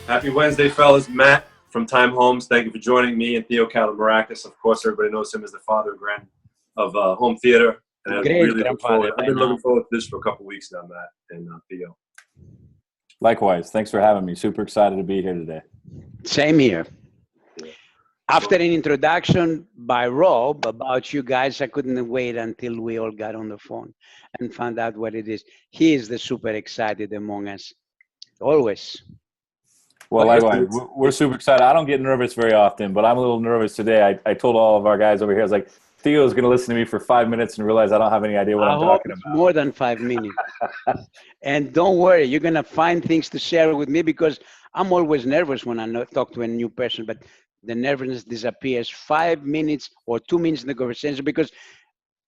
Happy Wednesday, fellas. Matt from Time Homes. Thank you for joining me and Theo Kalomirakis. Of course, everybody knows him as the father of home theater. And I've been looking forward to this for a couple weeks now, Matt and Theo. Likewise. Thanks for having me. Super excited to be here today. Same here. After an introduction by Rob about you guys, I couldn't wait until we all got on the phone and found out what it is. He is the super excited among us. Always. Well, likewise, we're super excited. I don't get nervous very often, but I'm a little nervous today. I told all of our guys over here, I was like, Theo's going to listen to me for 5 minutes and realize I don't have any idea what I'm talking about. More than 5 minutes. And don't worry, you're going to find things to share with me because I'm always nervous when I talk to a new person, but the nervousness disappears 5 minutes or 2 minutes in the conversation, because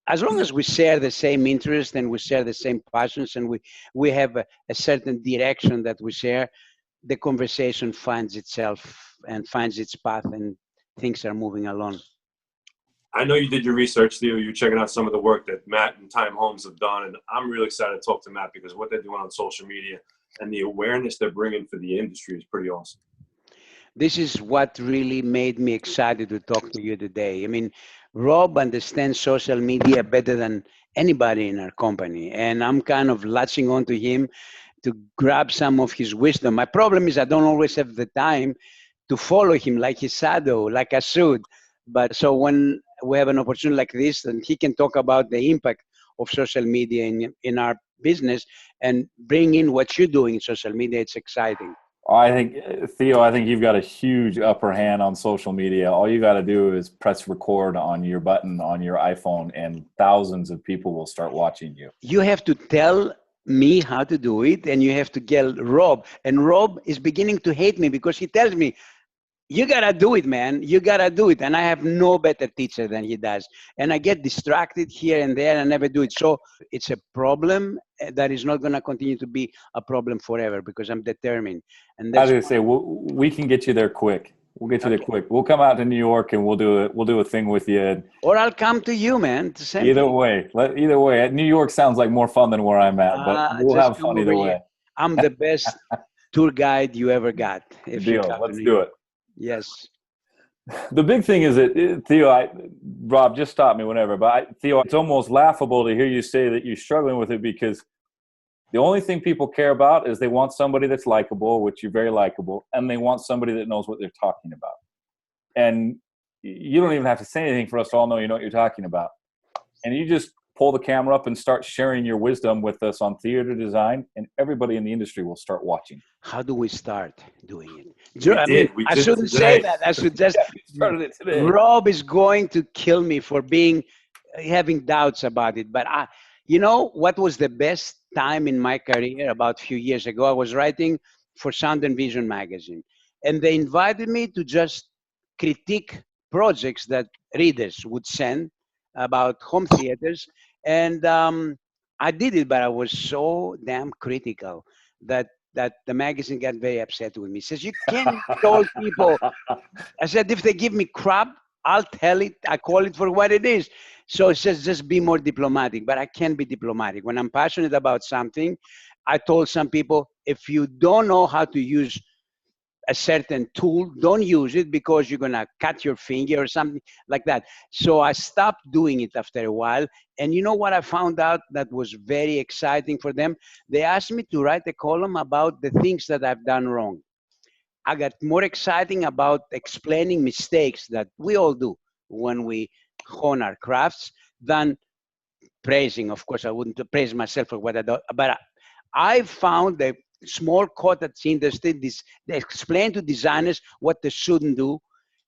as long as we share the same interest and we share the same passions and we have a certain direction that we share, the conversation finds itself and finds its path and things are moving along. I know you did your research, Theo. You're checking out some of the work that Matt and Time Homes have done, and I'm really excited to talk to Matt because what they're doing on social media and the awareness they're bringing for the industry is pretty awesome. This is what really made me excited to talk to you today. I mean, Rob understands social media better than anybody in our company, and I'm kind of latching on to him to grab some of his wisdom. My problem is I don't always have the time to follow him like his shadow, like I should. But so when we have an opportunity like this, and he can talk about the impact of social media in our business and bring in what you're doing in social media, it's exciting. I think, Theo, you've got a huge upper hand on social media. All you got to do is press record on your button on your iPhone and thousands of people will start watching you. You have to tell me how to do it, and you have to get Rob. And Rob is beginning to hate me because he tells me, you got to do it, man. You got to do it. And I have no better teacher than he does. And I get distracted here and there and never do it. So it's a problem that is not going to continue to be a problem forever because I'm determined. And that's I was going to say, we can get you there quick. We'll get you there quick. We'll come out to New York and we'll do a thing with you. Or I'll come to you, man. Either way, New York sounds like more fun than where I'm at, but we'll have fun either way. I'm the best tour guide you ever got. Deal. Let's do it. Yes. The big thing is that, Theo, Rob, just stop me whenever, but Theo, it's almost laughable to hear you say that you're struggling with it because the only thing people care about is they want somebody that's likable, which you're very likable, and they want somebody that knows what they're talking about. And you don't even have to say anything for us to all know you know what you're talking about. And you just pull the camera up and start sharing your wisdom with us on theater design, and everybody in the industry will start watching. How do we start doing it? I shouldn't say that. I should just started it today. Rob is going to kill me for having doubts about it. But you know what was the best time in my career? About a few years ago, I was writing for Sound and Vision magazine, and they invited me to just critique projects that readers would send about home theaters. And I did it, but I was so damn critical that the magazine got very upset with me. It says, you can't tell people. I said, if they give me crap, I'll tell it. I call it for what it is. So it says, just be more diplomatic. But I can't be diplomatic. When I'm passionate about something, I told some people, if you don't know how to use a certain tool, don't use it because you're going to cut your finger or something like that. So I stopped doing it after a while. And you know what I found out that was very exciting for them? They asked me to write a column about the things that I've done wrong. I got more exciting about explaining mistakes that we all do when we hone our crafts than praising. Of course, I wouldn't praise myself for what I do, but I found that small cottage industry, they explain to designers what they shouldn't do,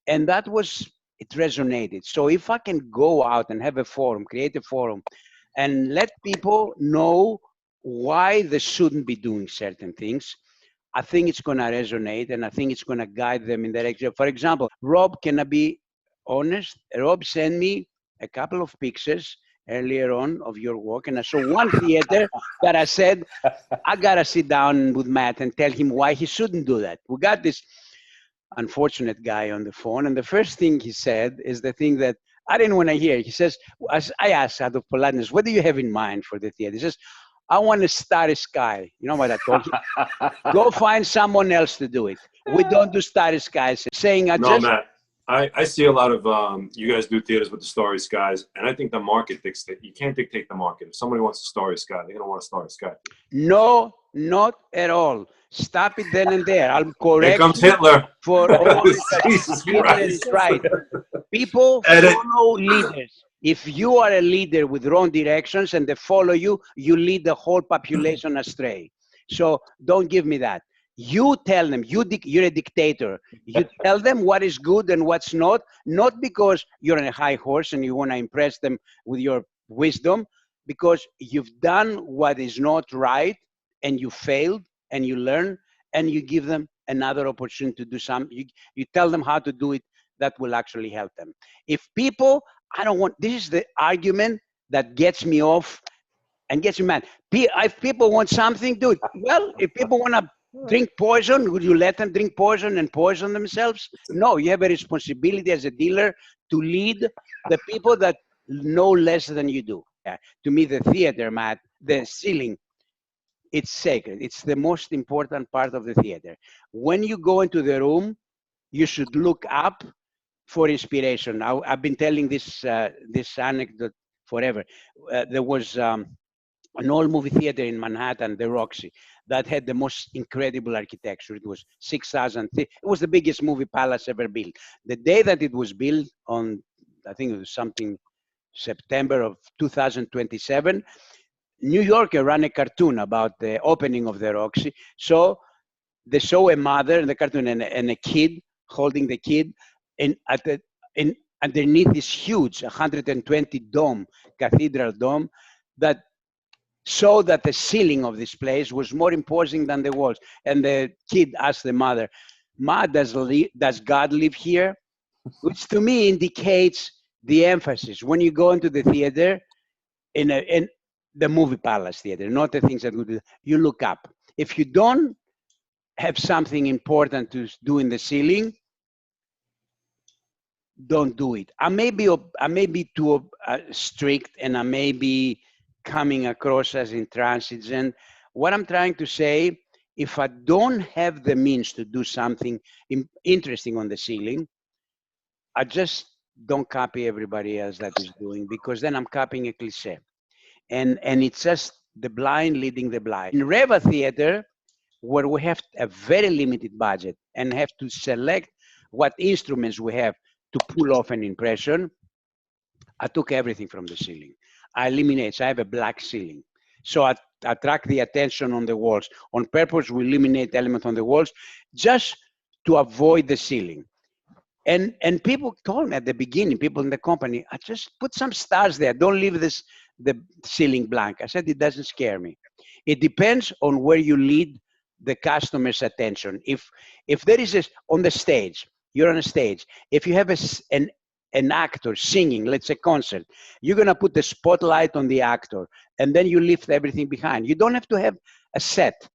and it resonated. So if I can go out and have a forum, create a forum, and let people know why they shouldn't be doing certain things, I think it's going to resonate, and I think it's going to guide them in the direction. For example, Rob, can I be honest? Rob sent me a couple of pictures earlier on of your work, and I saw one theater that I said, I got to sit down with Matt and tell him why he shouldn't do that. We got this unfortunate guy on the phone, and the first thing he said is the thing that I didn't want to hear. He says, I asked out of politeness, what do you have in mind for the theater? He says, I want a starry sky. You know what I told you? Go find someone else to do it. We don't do starry skies. Saying I No, just Matt, I see a lot of you guys do theaters with the starry skies, and I think the market dictates. You can't dictate the market. If somebody wants a starry sky, they're gonna want a starry sky. no, not at all. Stop it then and there. I'll Here correct comes you Hitler. for all Jesus Hitler is Christ. right. People Edit. follow leaders. If you are a leader with wrong directions and they follow you, you lead the whole population astray. So don't give me that. You tell them, you're a dictator. You tell them what is good and what's not because you're on a high horse and you want to impress them with your wisdom, because you've done what is not right and you failed and you learn and you give them another opportunity to do something. You tell them how to do it that will actually help them. If people, this is the argument that gets me off and gets me mad. If people want something, do it. Well, if people want to drink poison, would you let them drink poison and poison themselves? No, you have a responsibility as a dealer to lead the people that know less than you do. Yeah. To me, the theater, Matt, the ceiling, it's sacred. It's the most important part of the theater. When you go into the room, you should look up for inspiration. I've been telling this anecdote forever. There was an old movie theater in Manhattan, the Roxy, that had the most incredible architecture. It was 6,000. It was the biggest movie palace ever built. The day that it was built on, I think it was something September of 2027, New Yorker ran a cartoon about the opening of the Roxy. So they show a mother in the cartoon and a kid holding the kid underneath this huge 120 dome, cathedral dome, that showed that the ceiling of this place was more imposing than the walls. And the kid asked the mother, "Ma, does God live here?" Which to me indicates the emphasis. When you go into the theater, in the movie palace theater, not the things that we do, you look up. If you don't have something important to do in the ceiling, don't do it. I may be too strict, and I may be coming across as intransigent. What I'm trying to say, if I don't have the means to do something interesting on the ceiling, I just don't copy everybody else that is doing, because then I'm copying a cliche. And it's just the blind leading the blind. In Reva Theater, where we have a very limited budget and have to select what instruments we have to pull off an impression, I took everything from the ceiling. I eliminate, so I have a black ceiling. So I attract the attention on the walls. On purpose, we eliminate elements on the walls just to avoid the ceiling. And people told me at the beginning, people in the company, I just put some stars there. Don't leave the ceiling blank. I said, it doesn't scare me. It depends on where you lead the customer's attention. If there is on the stage, you're on a stage. If you have an actor singing, let's say concert, you're gonna put the spotlight on the actor, and then you lift everything behind. You don't have to have a set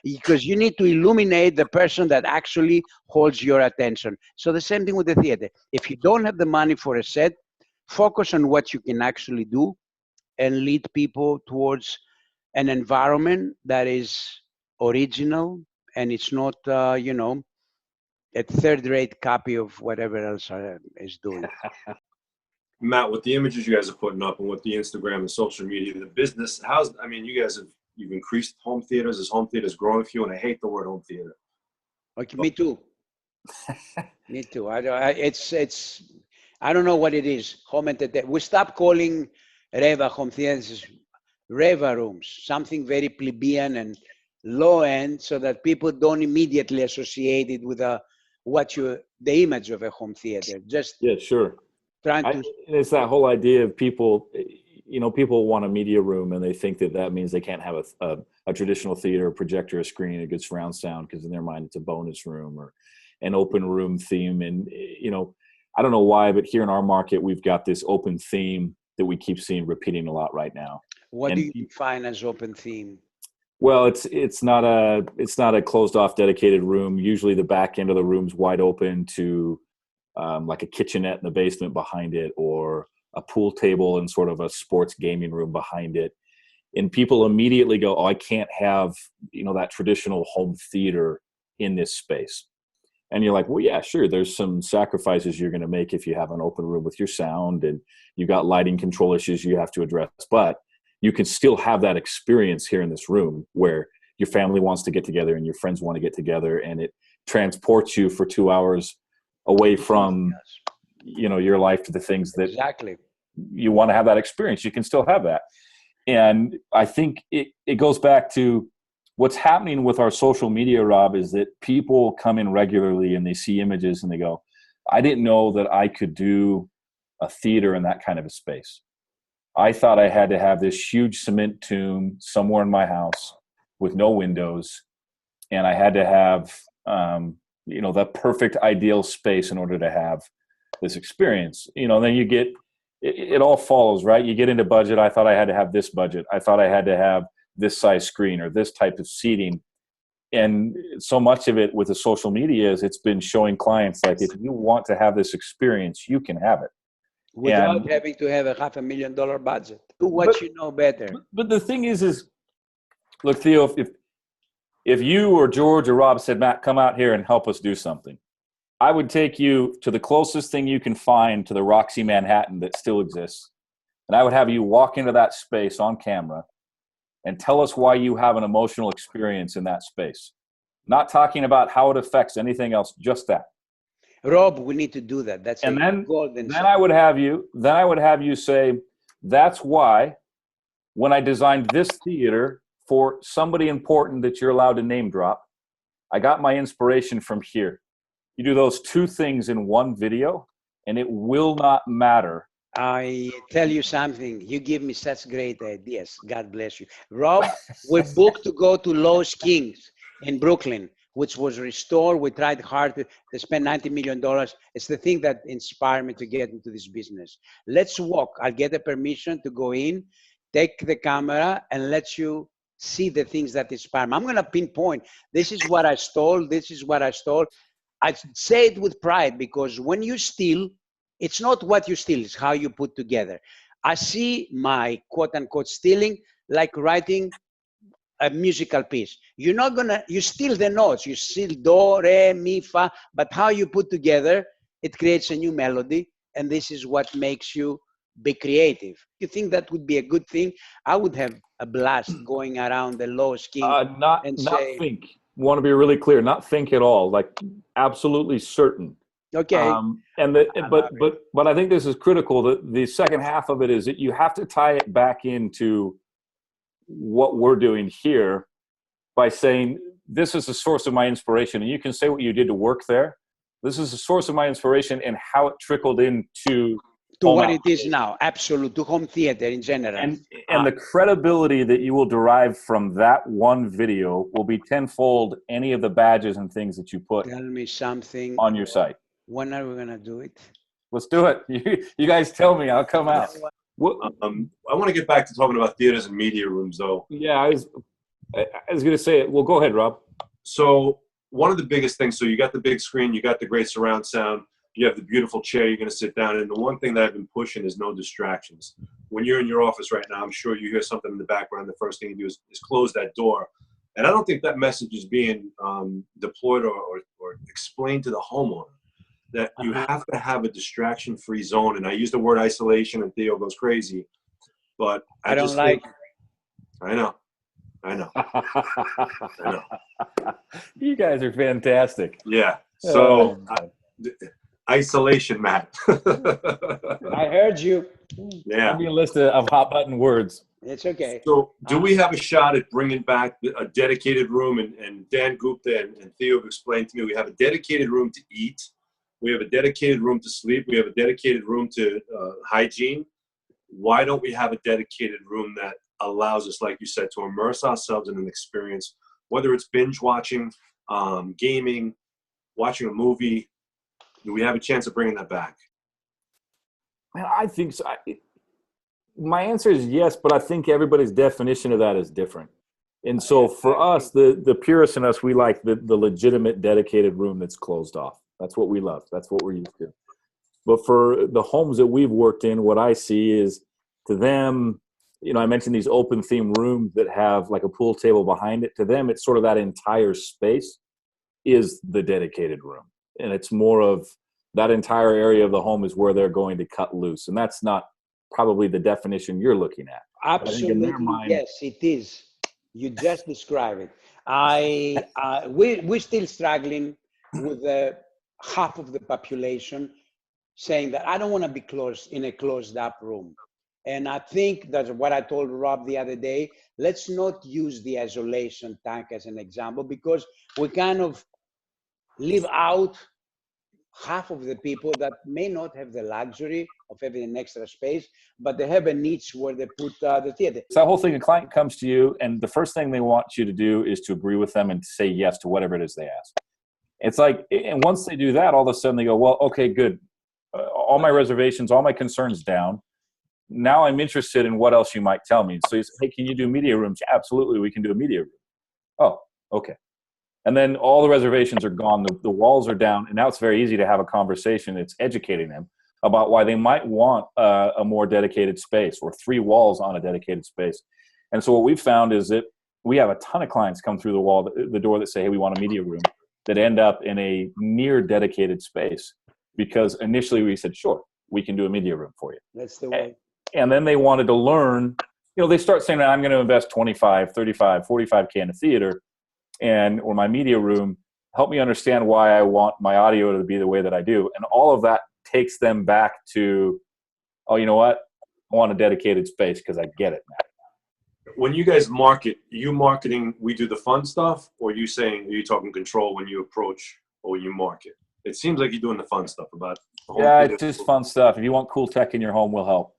because you need to illuminate the person that actually holds your attention. So the same thing with the theater. If you don't have the money for a set, focus on what you can actually do and lead people towards an environment that is original, and it's not, a third-rate copy of whatever else is doing. Matt, with the images you guys are putting up and with the Instagram and social media, the business, you guys you've increased home theaters. Is home theaters growing for you? And I hate the word home theater. Okay, me too. Me too. I don't know what it is. Home entertainment. We stopped calling Reva home theaters, Reva rooms, something very plebeian and low end, so that people don't immediately associate it with the image of a home theater. Just yeah, sure. Trying to. It's that whole idea of people. People want a media room, and they think that means they can't have a traditional theater, a projector, a screen, a good surround sound, because in their mind it's a bonus room or an open room theme. And I don't know why, but here in our market, we've got this open theme that we keep seeing repeating a lot right now. What do you define as open theme? Well, it's not a closed off dedicated room. Usually the back end of the room's wide open to like a kitchenette in the basement behind it, or a pool table and sort of a sports gaming room behind it. And people immediately go, oh, I can't have, you know, that traditional home theater in this space. And you're like, well, yeah, sure. There's some sacrifices you're going to make if you have an open room with your sound and you got lighting control issues you have to address. But you can still have that experience here in this room where your family wants to get together and your friends want to get together, and it transports you for 2 hours away from, you know, your life to the things that exactly you want to have that experience. You can still have that. And I think it goes back to what's happening with our social media, Rob, is that people come in regularly and they see images and they go, I didn't know that I could do a theater in that kind of a space. I thought I had to have this huge cement tomb somewhere in my house with no windows. And I had to have, you know, the perfect ideal space in order to have this experience. You know, then you get, it all follows, right? You get into budget. I thought I had to have this budget. I thought I had to have this size screen or this type of seating. And so much of it with the social media is it's been showing clients, like, if you want to have this experience, you can have it. Without having to have a $500,000 budget. Do what you know better. But the thing is look, Theo, if you or George or Rob said, Matt, come out here and help us do something, I would take you to the closest thing you can find to the Roxy Manhattan that still exists. And I would have you walk into that space on camera and tell us why you have an emotional experience in that space. Not talking about how it affects anything else, just that. Rob, we need to do that. That's and then golden. Then I would have you say, that's why when I designed this theater for somebody important that you're allowed to name drop, I got my inspiration from here. You do those two things in one video, and it will not matter. I tell you something, you give me such great ideas. God bless you. Rob, we're booked to go to Lowe's Kings in Brooklyn, which was restored. We tried hard to spend $90 million. It's the thing that inspired me to get into this business. Let's walk. I'll get a permission to go in, take the camera, and let you see the things that inspire me. I'm going to pinpoint, this is what I stole, this is what I stole. I say it with pride, because when you steal, it's not what you steal, it's how you put together. I see my quote-unquote stealing like writing a musical piece. You're not gonna, you steal the notes, you steal do, re, mi, fa, but how you put together, it creates a new melody, and this is what makes you be creative. You think that would be a good thing? I would have a blast going around the Lowe's King not think. Want to be really clear, not think at all, like absolutely certain. Okay. But I think this is critical. The second half of it is that you have to tie it back into what we're doing here by saying, this is the source of my inspiration. And you can say what you did to work there. This is the source of my inspiration and how it trickled into what it is now. Absolute, to home theater in general. And the credibility that you will derive from that one video will be tenfold any of the badges and things that you put Tell me something on your site. When are we going to do it? Let's do it. You guys tell me. I'll come out. I want to get back to talking about theaters and media rooms, though. Yeah, I was going to say it. Well, go ahead, Rob. So one of the biggest things, so you got the big screen, you got the great surround sound, you have the beautiful chair you're going to sit down in. The one thing that I've been pushing is no distractions. When you're in your office right now, I'm sure you hear something in the background. The first thing you do is close that door. And I don't think that message is being deployed or explained to the homeowner, that you have to have a distraction-free zone. And I use the word isolation, and Theo goes crazy. But I don't like it. I know. I know. You guys are fantastic. Yeah. So isolation, Matt. I heard you. Yeah. Give me a list of hot button words. It's okay. So do we have a shot at bringing back a dedicated room? And Dan Gupta and Theo have explained to me, we have a dedicated room to eat. We have a dedicated room to sleep. We have a dedicated room to hygiene. Why don't we have a dedicated room that allows us, like you said, to immerse ourselves in an experience, whether it's binge watching, gaming, watching a movie? Do we have a chance of bringing that back? Man, I think so. My answer is yes, but I think everybody's definition of that is different. And so for us, the purists in us, we like the legitimate dedicated room that's closed off. That's what we love. That's what we're used to. But for the homes that we've worked in, what I see is, to them, I mentioned these open theme rooms that have like a pool table behind it. To them, it's sort of that entire space is the dedicated room. And it's more of that entire area of the home is where they're going to cut loose. And that's not probably the definition you're looking at. Absolutely, yes, it is. You just described it. We're still struggling with half of the population saying that I don't want to be closed in a closed up room. And I think that's what I told Rob the other day. Let's not use the isolation tank as an example, because we kind of leave out half of the people that may not have the luxury of having an extra space, but they have a niche where they put the theater. So that whole thing, a client comes to you, and the first thing they want you to do is to agree with them and say yes to whatever it is they ask. It's like, and once they do that, all of a sudden they go, well, okay, good. All my reservations, all my concerns down. Now I'm interested in what else you might tell me. So you say, hey, can you do media rooms? Yeah, absolutely, we can do a media room. Oh, okay. And then all the reservations are gone. The walls are down. And now it's very easy to have a conversation. It's educating them about why they might want a more dedicated space or 3 walls on a dedicated space. And so what we've found is that we have a ton of clients come through the door that say, hey, we want a media room, that end up in a near dedicated space because initially we said, sure, we can do a media room for you. That's the way. And then they wanted to learn, they start saying, I'm going to invest 25, 35, 45K in a theater or my media room. Help me understand why I want my audio to be the way that I do. And all of that takes them back to, oh, you know what? I want a dedicated space because I get it now. When you guys market, you marketing, we do the fun stuff, or are you talking control when you approach or when you market? It seems like you're doing the fun stuff about the home theater. It's just fun stuff. If you want cool tech in your home, we'll help.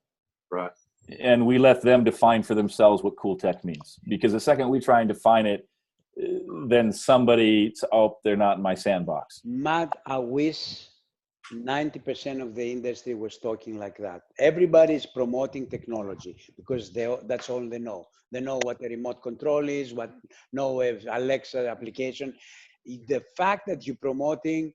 Right. And we let them define for themselves what cool tech means. Because the second we try and define it, then they're not in my sandbox. Matt, I wish 90% of the industry was talking like that. Everybody's promoting technology because that's all they know. They know what the remote control is, know Alexa application. The fact that you're promoting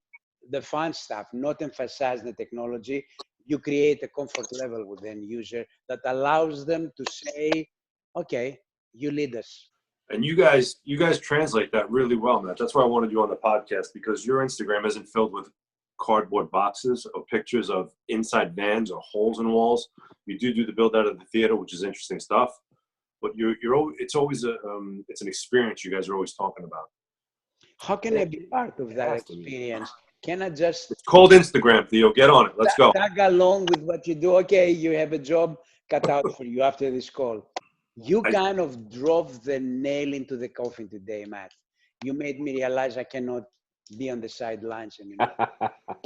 the fun stuff, not emphasizing the technology, you create a comfort level with the end user that allows them to say, okay, you lead us. And you guys translate that really well, Matt. That's why I wanted you on the podcast, because your Instagram isn't filled with cardboard boxes or pictures of inside vans or holes in walls. You do the build out of the theater, which is interesting stuff. But it's always it's an experience you guys are always talking about. How can I be part of that experience? Can I just... It's called Instagram, Theo. Get on it. Let's go. Tag along with what you do. Okay, you have a job cut out for you after this call. You kind of drove the nail into the coffin today, Matt. You made me realize I cannot be on the sidelines anymore.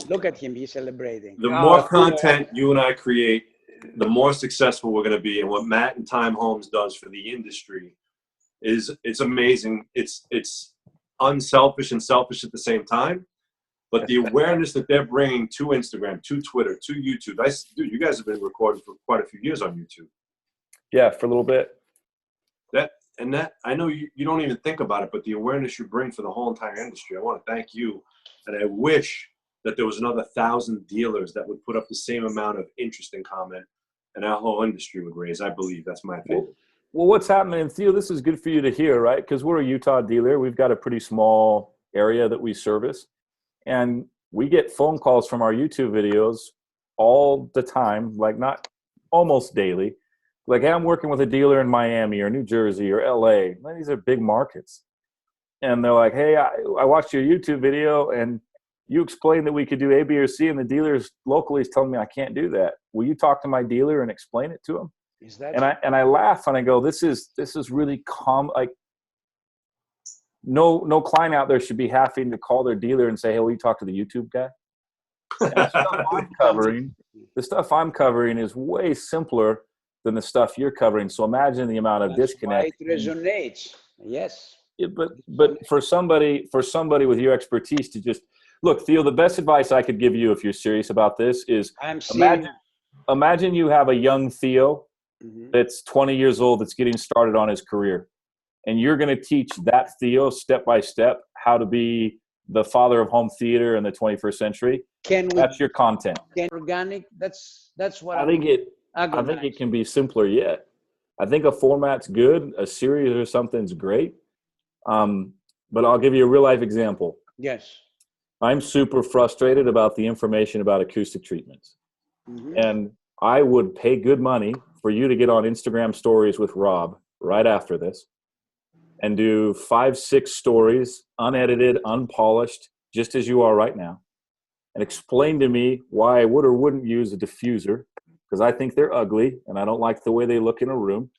Look at him. He's celebrating. The more content you and I create, the more successful we're going to be. And what Matt and Time Homes does for the industry it's amazing. It's unselfish and selfish at the same time. But the awareness that they're bringing to Instagram, to Twitter, to YouTube. Dude, you guys have been recording for quite a few years on YouTube. Yeah, for a little bit. That I know you don't even think about it, but the awareness you bring for the whole entire industry, I want to thank you. And I wish that there was another 1,000 dealers that would put up the same amount of interest and comment, and our whole industry would raise. I believe that's my opinion. Well, what's happening, and Theo, this is good for you to hear, right? Because we're a Utah dealer. We've got a pretty small area that we service. And we get phone calls from our YouTube videos all the time, like not almost daily. Like, hey, I'm working with a dealer in Miami or New Jersey or LA. These are big markets. And they're like, hey, I watched your YouTube video and you explained that we could do A, B, or C, and the dealers locally is telling me I can't do that. Will you talk to my dealer and explain it to him? Is that and I laugh and I go, this is really common. Like, no client out there should be having to call their dealer and say, hey, will you talk to the YouTube guy? The stuff I'm covering is way simpler than the stuff you're covering. So imagine the amount of disconnect. It resonates. Yes. Yeah, but for somebody with your expertise to just look, Theo, the best advice I could give you if you're serious about this is imagine you have a young Theo that's 20 years old that's getting started on his career. And you're going to teach that Theo step by step how to be the father of home theater in the 21st century. That's your content. Organic. That's what I think it can be simpler yet. I think a format's good. A series or something's great. But I'll give you a real life example. Yes. I'm super frustrated about the information about acoustic treatments. Mm-hmm. And I would pay good money for you to get on Instagram stories with Rob right after this and do 5-6 stories, unedited, unpolished, just as you are right now, and explain to me why I would or wouldn't use a diffuser, because I think they're ugly and I don't like the way they look in a room,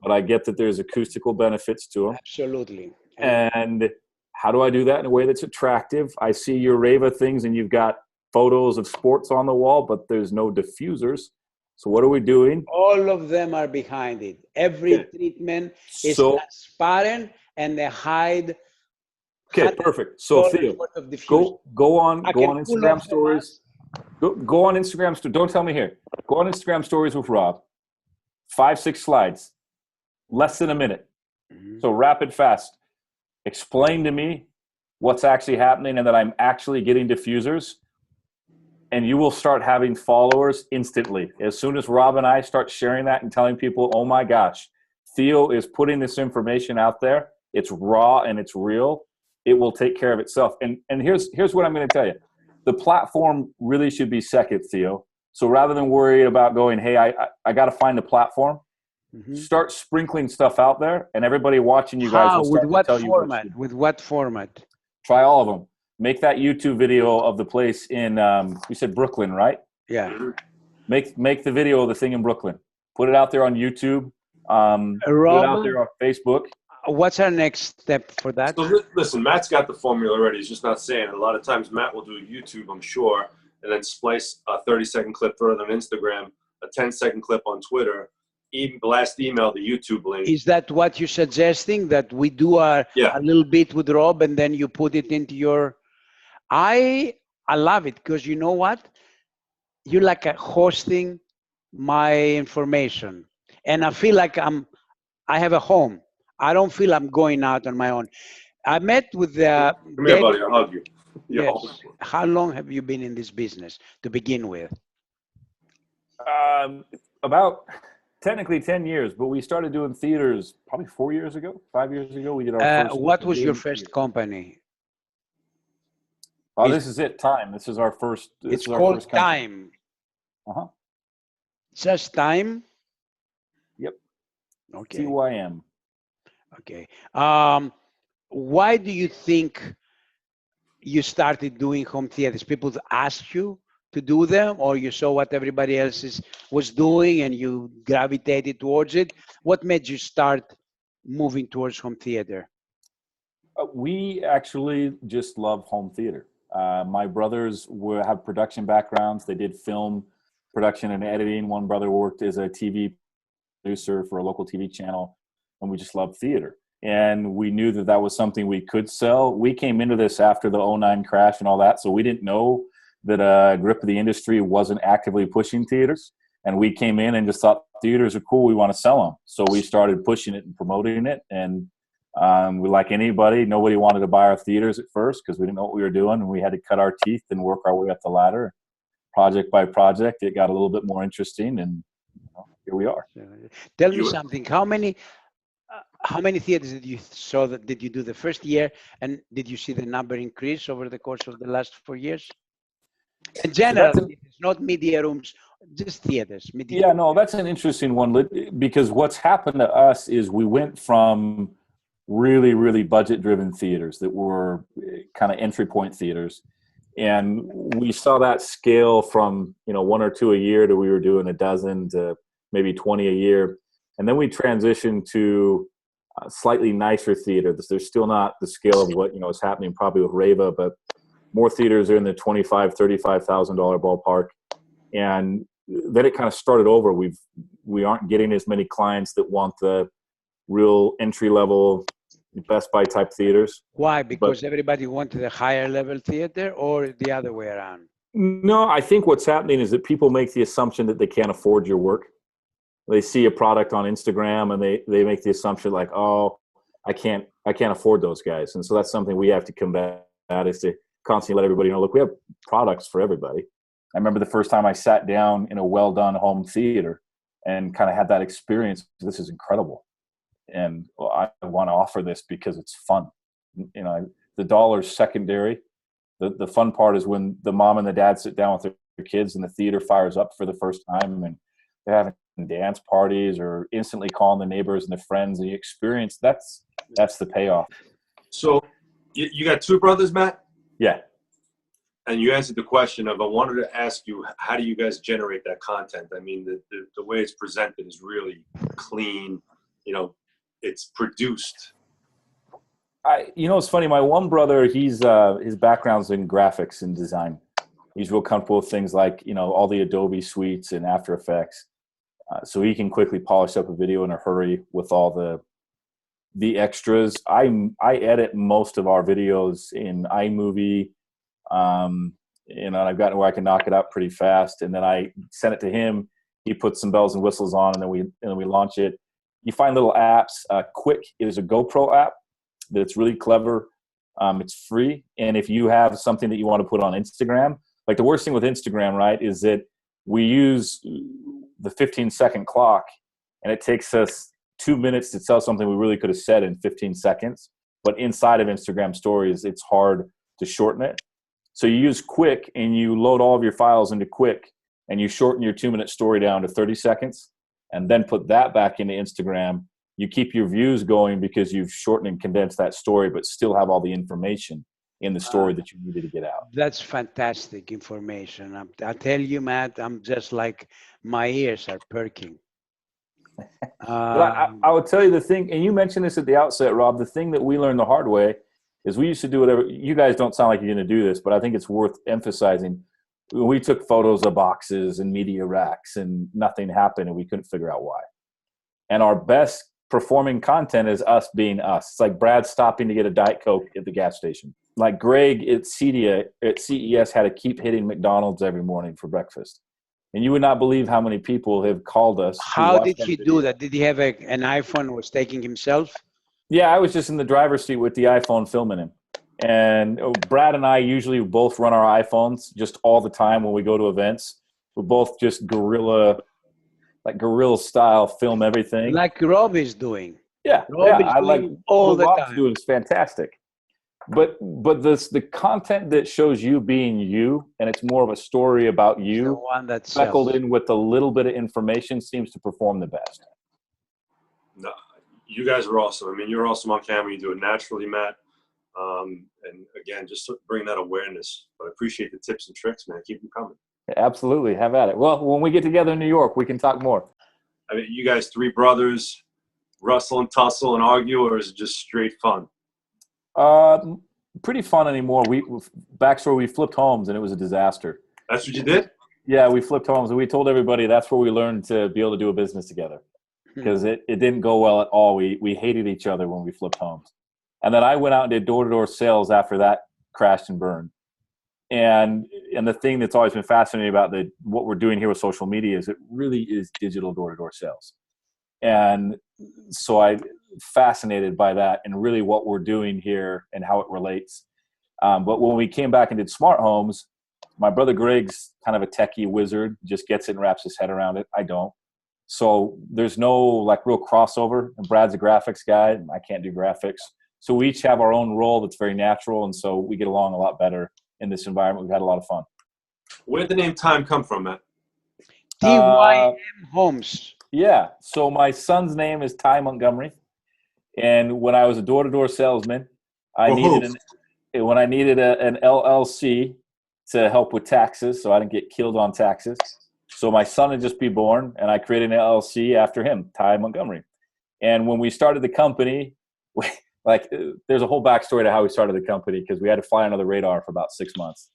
but I get that there's acoustical benefits to them. Absolutely. And how do I do that in a way that's attractive? I see your Reva things and you've got photos of sports on the wall, but there's no diffusers. So what are we doing? All of them are behind it. Every treatment is transparent and they hide. Okay, perfect. So Theo, go on Instagram stories. Go on Instagram. Don't tell me here. Go on Instagram stories with Rob. 5-6 slides, less than a minute. Mm-hmm. So rapid, fast. Explain to me what's actually happening and that I'm actually getting diffusers. And you will start having followers instantly. As soon as Rob and I start sharing that and telling people, oh my gosh, Theo is putting this information out there. It's raw and it's real. It will take care of itself. And here's what I'm going to tell you. The platform really should be second, Theo. So rather than worry about going, hey, I got to find a platform, mm-hmm. start sprinkling stuff out there, and everybody watching you guys will start to tell you what to do. With what format? Try all of them. Make that YouTube video of the place in, you said Brooklyn, right? Yeah. Make the video of the thing in Brooklyn. Put it out there on YouTube. Rob, put it out there on Facebook. What's our next step for that? So listen, Matt's got the formula already. He's just not saying it. A lot of times Matt will do YouTube, I'm sure, and then splice a 30-second clip further on Instagram, a 10-second clip on Twitter, blast email the YouTube link. Is that what you're suggesting, that we do a little bit with Rob and then you put it into your... I love it, because you know what? You like hosting my information. And I feel like I have a home. I don't feel I'm going out on my own. I met with Come here, buddy. I'll hug you. Yes. How long have you been in this business to begin with? About technically 10 years, but we started doing theaters probably 5 years ago. We did our first. What was your first company? Oh, this is it. Time. This is our first. It's called Time. Uh-huh. Just Time? Yep. Okay. TYM. Okay. Why do you think you started doing home theaters? People asked you to do them, or you saw what everybody else was doing and you gravitated towards it? What made you start moving towards home theater? We actually just love home theater. My brothers have production backgrounds. They did film production and editing. One brother worked as a TV producer for a local TV channel, and we just love theater. And we knew that that was something we could sell. We came into this after the 2009 crash and all that, so we didn't know that a grip of the industry wasn't actively pushing theaters. And we came in and just thought theaters are cool. We want to sell them. So we started pushing it and promoting it. And we, like anybody, nobody wanted to buy our theaters at first because we didn't know what we were doing. And we had to cut our teeth and work our way up the ladder. Project by project, it got a little bit more interesting. And here we are. Tell me something. How many theaters did you do the first year? And did you see the number increase over the course of the last 4 years? In general, it's not media rooms, just theaters. Yeah, no, that's an interesting one, because what's happened to us is we went from really, really budget-driven theaters that were kind of entry point theaters, and we saw that scale from 1 or 2 a year to we were doing a dozen to maybe 20 a year, and then we transitioned to slightly nicer theaters. There's still not the scale of what is happening probably with Reva, but more theaters are in the $25,000, $35,000 ballpark. And then it kind of started over. We aren't getting as many clients that want the real entry level Best Buy type theaters. Why? Because everybody wanted a higher level theater, or the other way around? No, I think what's happening is that people make the assumption that they can't afford your work. They see a product on Instagram and they make the assumption like, oh, I can't afford those guys. And so that's something we have to combat, is to constantly let everybody know, look, we have products for everybody. I remember the first time I sat down in a well-done home theater, and kind of had that experience. This is incredible. And I want to offer this because it's fun. You know, the dollar's secondary. The fun part is when the mom and the dad sit down with their kids and the theater fires up for the first time, and they're having dance parties or instantly calling the neighbors and the friends, and you experience that's the payoff. So you got two brothers, Matt? Yeah. And you answered the question of, I wanted to ask you, how do you guys generate that content? I mean, the way it's presented is really clean. You know, it's produced. You know, it's funny. My one brother, he's his background's in graphics and design. He's real comfortable with things like, you know, all the Adobe suites and After Effects. So he can quickly polish up a video in a hurry with all the extras. I edit most of our videos in iMovie. You know, and I've gotten where I can knock it out pretty fast, and then I send it to him. He puts some bells and whistles on, and then we launch it. You find little apps. Quick is a GoPro app that's really clever. It's free, and if you have something that you want to put on Instagram, like the worst thing with Instagram, right, is that we use the 15-second clock, and it takes us 2 minutes to tell something we really could have said in 15 seconds. But inside of Instagram stories, it's hard to shorten it. So you use Quick, and you load all of your files into Quick, and you shorten your 2-minute story down to 30 seconds, and then put that back into Instagram. You keep your views going because you've shortened and condensed that story, but still have all the information in the story that you needed to get out. That's fantastic information. I tell you, Matt, I'm just like, my ears are perking. But I would tell you the thing, and you mentioned this at the outset, Rob, the thing that we learned the hard way is we used to do whatever. You guys don't sound like you're going to do this, but I think it's worth emphasizing. We took photos of boxes and media racks, and nothing happened, and we couldn't figure out why. And our best performing content is us being us. It's like Brad stopping to get a Diet Coke at the gas station. Like Greg at CES had to keep hitting McDonald's every morning for breakfast. And you would not believe how many people have called us. How did he do that? Did he have an iPhone and was taking himself? Yeah, I was just in the driver's seat with the iPhone filming him. And Brad and I usually both run our iPhones just all the time when we go to events. We're both just guerrilla style, film everything. Like Rob is doing. Yeah, Rob is I like all the Rob's time. doing is fantastic. But the content that shows you being you, and it's more of a story about you, The one that speckled sells. in with a little bit of information, seems to perform the best. No, you guys are awesome. I mean, you're awesome on camera. You do it naturally, Matt. And again, just bring that awareness. But I appreciate the tips and tricks, man. Keep them coming. Absolutely. Have at it. Well, when we get together in New York, we can talk more. I mean, you guys, three brothers, wrestle and tussle and argue, or is it just straight fun? Pretty fun anymore. Backstory, we flipped homes, and it was a disaster. That's what you did? Yeah, we flipped homes, and we told everybody that's where we learned to be able to do a business together, because it didn't go well at all. We hated each other when we flipped homes. And then I went out and did door-to-door sales after that crashed and burned. And the thing that's always been fascinating about what we're doing here with social media is it really is digital door-to-door sales. And so I'm fascinated by that and really what we're doing here and how it relates. But when we came back and did smart homes, my brother Greg's kind of a techie wizard, just gets it and wraps his head around it. I don't. So there's no like real crossover. And Brad's a graphics guy. And I can't do graphics. So we each have our own role that's very natural. And so we get along a lot better in this environment. We've had a lot of fun. Where did the name Time come from, Matt? TYM Homes. Yeah. So my son's name is Ty Montgomery. And when I was a door-to-door salesman, when I needed an LLC to help with taxes, so I didn't get killed on taxes. So my son had just been born, and I created an LLC after him, Ty Montgomery. And when we started the company, there's a whole backstory to how we started the company because we had to fly under the radar for about 6 months.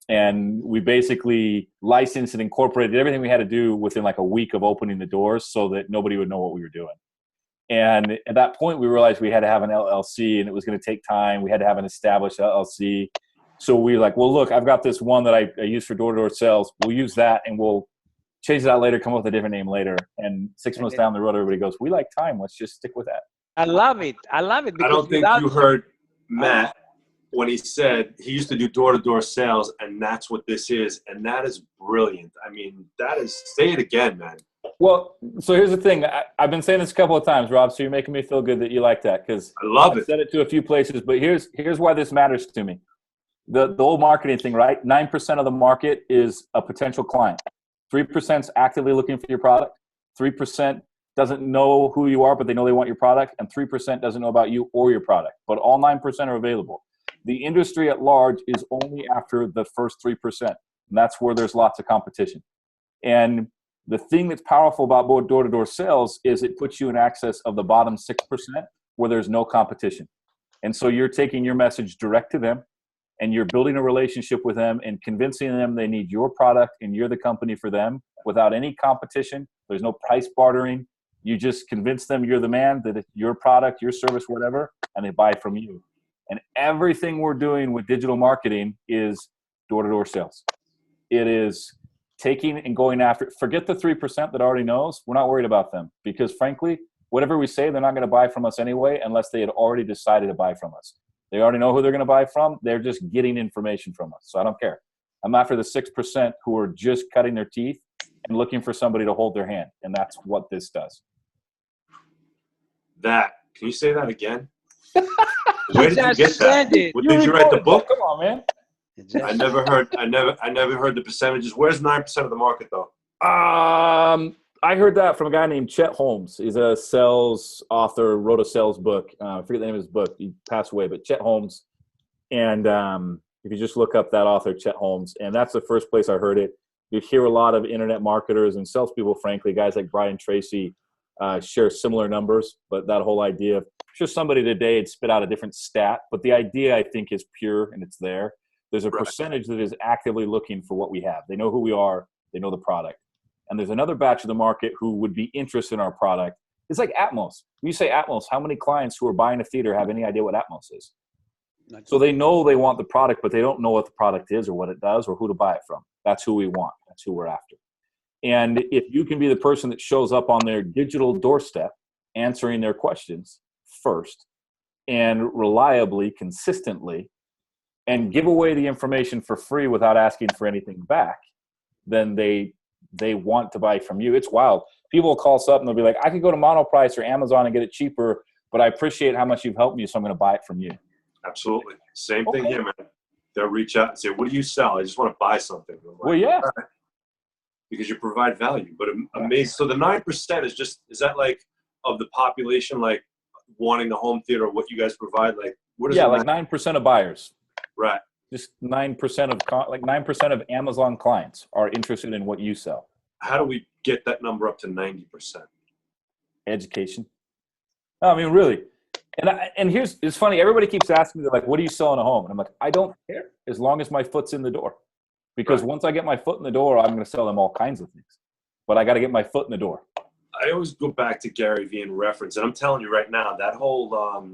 And we basically licensed and incorporated everything we had to do within like a week of opening the doors so that nobody would know what we were doing. And at that point, we realized we had to have an LLC, and it was going to take time. We had to have an established LLC. So we were like, well, look, I've got this one that I use for door-to-door sales. We'll use that, and we'll change it out later, come up with a different name later. And 6 months down the road, everybody goes, we like Time. Let's just stick with that. I love it. I don't think you heard Matt when he said he used to do door-to-door sales, and that's what this is. And that is brilliant. I mean, say it again, man. Well, so here's the thing. I've been saying this a couple of times, Rob, so you're making me feel good that you like that, because I love I've it. said it to a few places, but here's why this matters to me. The old marketing thing, right? 9% of the market is a potential client. 3% is actively looking for your product. 3% doesn't know who you are, but they know they want your product. And 3% doesn't know about you or your product. But all 9% are available. The industry at large is only after the first 3%. And that's where there's lots of competition. And the thing that's powerful about door-to-door sales is it puts you in access of the bottom 6% where there's no competition. And so you're taking your message direct to them, and you're building a relationship with them and convincing them they need your product and you're the company for them without any competition. There's no price bartering. You just convince them you're the man, that it's your product, your service, whatever, and they buy from you. And everything we're doing with digital marketing is door-to-door sales. It is taking and going after, forget the 3% that already knows. We're not worried about them, because frankly, whatever we say, they're not going to buy from us anyway, unless they had already decided to buy from us. They already know who they're going to buy from. They're just getting information from us. So I don't care. I'm after the 6% who are just cutting their teeth and looking for somebody to hold their hand. And that's what this does. Can you say that again? Where did you get that? Did you write the book? Come on, man. I never heard the percentages. Where's 9% of the market though? I heard that from a guy named Chet Holmes. He's a sales author, wrote a sales book. I forget the name of his book. He passed away, but Chet Holmes. And if you just look up that author, Chet Holmes, and that's the first place I heard it. You hear a lot of internet marketers and salespeople, frankly, guys like Brian Tracy, share similar numbers, but that whole idea of, sure, somebody today had spit out a different stat, but the idea, I think, is pure and it's there. There's a percentage that is actively looking for what we have. They know who we are. They know the product. And there's another batch of the market who would be interested in our product. It's like Atmos. When you say Atmos, how many clients who are buying a theater have any idea what Atmos is? So they know they want the product, but they don't know what the product is or what it does or who to buy it from. That's who we want. That's who we're after. And if you can be the person that shows up on their digital doorstep, answering their questions first and reliably, consistently, and give away the information for free without asking for anything back, then they want to buy from you. It's wild. People will call us up and they'll be like, I could go to Monoprice or Amazon and get it cheaper, but I appreciate how much you've helped me, so I'm going to buy it from you. Absolutely. Same thing here, man. They'll reach out and say, what do you sell? I just want to buy something. Like, well, yeah. Right. Because you provide value. But amazing. So the 9% is that like of the population, like wanting the home theater, what you guys provide? Like, what is it? Like 9% of buyers. Right. Just 9% of Amazon clients are interested in what you sell. How do we get that number up to 90%? Education. No, I mean, really. And it's funny. Everybody keeps asking me, like, what do you sell in a home? And I'm like, I don't care as long as my foot's in the door. Because once I get my foot in the door, I'm going to sell them all kinds of things. But I got to get my foot in the door. I always go back to Gary Vee and reference, and I'm telling you right now, that whole 9%,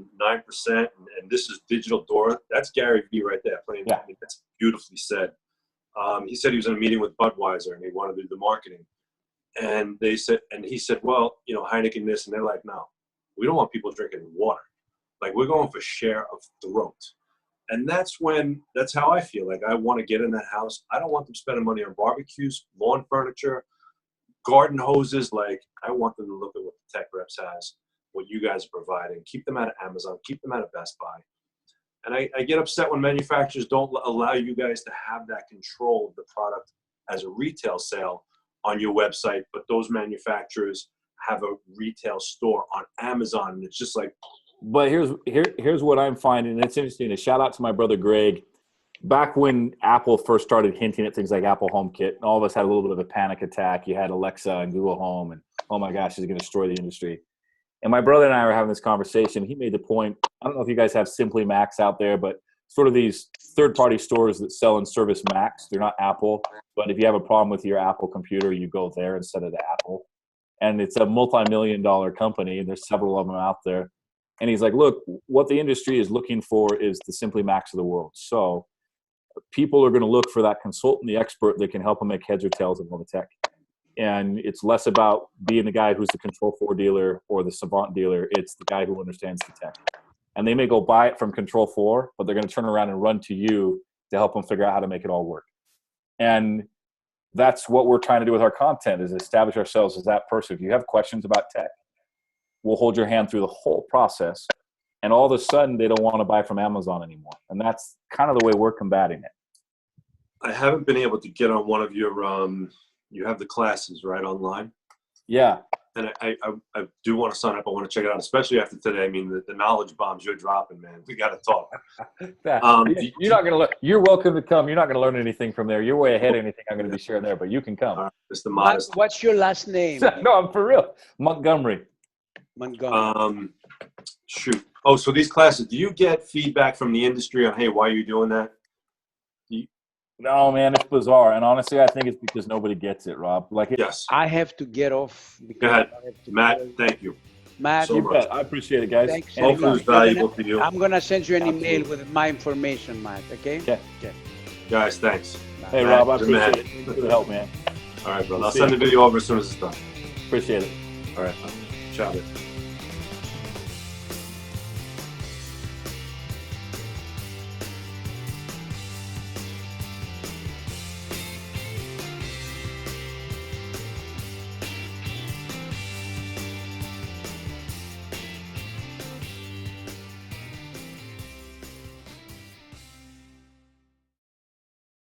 and this is digital door, that's Gary Vee right there. Yeah. I mean, that's beautifully said. He said he was in a meeting with Budweiser, and he wanted to do the marketing. And he said, well, Heineken this, and they're like, no, we don't want people drinking water. Like, we're going for share of throat. And that's how I feel. Like, I want to get in that house. I don't want them spending money on barbecues, lawn furniture, garden hoses. Like, I want them to look at what the tech reps has, what you guys are providing. Keep them out of Amazon. Keep them out of Best Buy. And I get upset when manufacturers don't allow you guys to have that control of the product as a retail sale on your website, but those manufacturers have a retail store on Amazon, and it's just like. But here's what I'm finding, and it's interesting. A shout out to my brother Greg. Back when Apple first started hinting at things like Apple HomeKit, and all of us had a little bit of a panic attack. You had Alexa and Google Home, and oh my gosh, it's going to destroy the industry. And my brother and I were having this conversation. He made the point, I don't know if you guys have Simply Macs out there, but sort of these third-party stores that sell and service Macs. They're not Apple, but if you have a problem with your Apple computer, you go there instead of the Apple. And it's a multi-million-dollar company, and there's several of them out there. And he's like, look, what the industry is looking for is the Simply Macs of the world. So people are going to look for that consultant, the expert that can help them make heads or tails of all the tech. And it's less about being the guy who's the Control 4 dealer or the Savant dealer. It's the guy who understands the tech. And they may go buy it from Control 4, but they're going to turn around and run to you to help them figure out how to make it all work. And that's what we're trying to do with our content, is establish ourselves as that person. If you have questions about tech, we'll hold your hand through the whole process. And all of a sudden, they don't want to buy from Amazon anymore. And that's kind of the way we're combating it. I haven't been able to get on one of your, you have the classes, right, online? Yeah. And I do want to sign up. I want to check it out, especially after today. I mean, the knowledge bombs you're dropping, man. We got to talk. You're not going to learn. You're welcome to come. You're not going to learn anything from there. You're way ahead of anything I'm going to be sharing there, but you can come. Mr. Modest. What's your last name? No, I'm for real. Montgomery. Shoot. Oh, so these classes, do you get feedback from the industry on, hey, why are you doing that? No, man, it's bizarre. And honestly, I think it's because nobody gets it, Rob. Yes. I have to get off. Go ahead. Matt, thank you. Matt, so much. I appreciate it, guys. Thanks. Hopefully it's valuable for you. I'm going to send you an email with my information, Matt, okay? Okay. Guys, thanks. Hey, Matt, Rob, I appreciate it. Thanks for the help, man. All right, brother. I'll send the video over as soon as it's done. Appreciate it. All right. Ciao.